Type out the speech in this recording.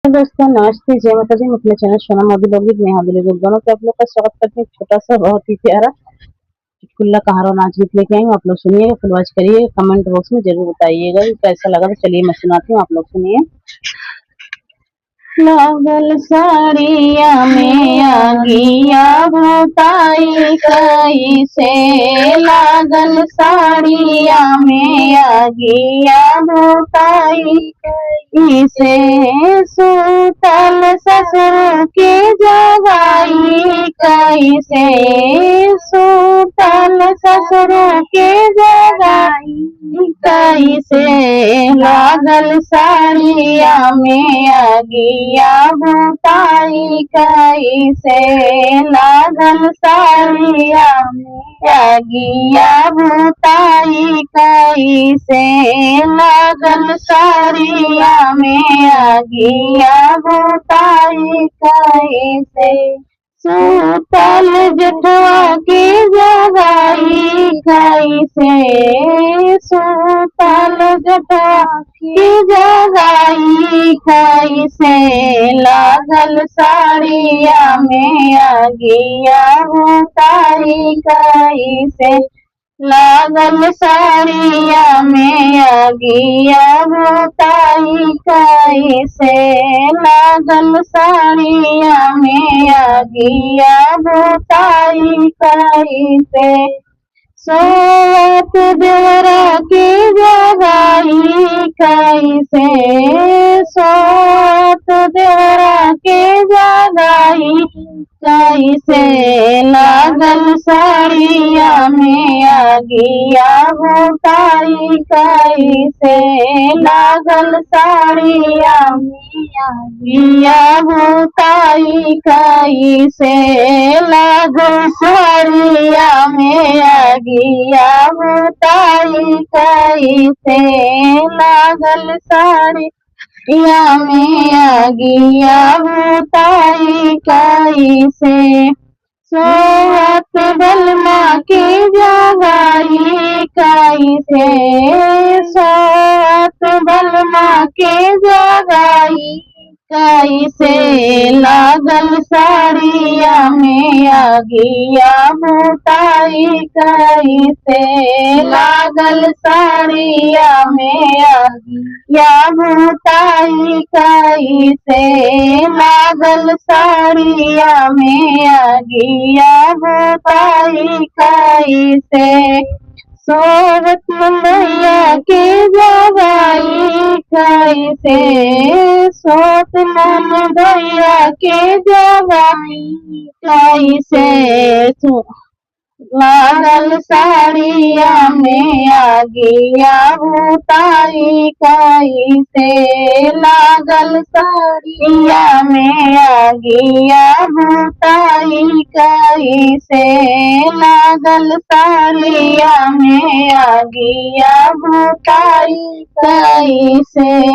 दोस्तों नमस्ते, जय माता जी। मैं अपने चैनल सोना मोदी लोगी नेहा दिलीप दोनों पे आप लोग का स्वागत करती हूँ। छोटा सा बहुत ही प्यारा चुटकुला कहारो नाच गीत लेके आई हूँ। आप लोग सुनिए, फुल वॉच करिए, कमेंट बॉक्स में जरूर बताइएगा कि कैसा लगा। तो चलिए मैं सुनाती हूँ, आप लोग सुनिए। लागल साड़िया में आगिया भूताई कैसे, लागल साड़िया में आगिया भूताई कैसे, सूतल ससुर के जगाई कैसे, सूतल ससुर के जगाई कैसे, लागल साड़िया में आगिया भूताई कैसे, लागल साड़िया में आगिया भूताई कैसे, लागल साड़िया में आगिया भूताई कैसे, सूतल जटवा की जगाई कैसे, सूतल जटवा की जगाई कैसे, लागल साड़िया में आगिया भूताई कैसे, लागल साड़िया में आगिया भूताई कैसे, लागल साड़िया में आगिया भूताई कैसे, सोवत देवरा की जगाई कैसे, सोवत देवरा की जगाई कैसे, लागल साड़िया में आगिया भूताई कैसे, लागल साड़िया में आगिया भूताई कैसे, लागल साड़िया में आगिया भूताई कैसे, लागल साड़िया में आगिया भूताई कैसे, सोवत बलमा की जगाई कैसे, सोवत बलमा की जगाई कैसे, लागल साड़िया में आगिया भूताई कैसे, लागल साड़िया में आगिया भूताई कैसे, लागल साड़िया में आगिया भूताई कैसे, सोवत मैया की जगाई कैसे, सोवत ननदइया की जगाई कैसे, लागल साड़िया में आगिया भूताई कैसे, लागल साड़िया में आगिया भूताई कैसे, लागल साड़िया में आगिया भूताई कैसे।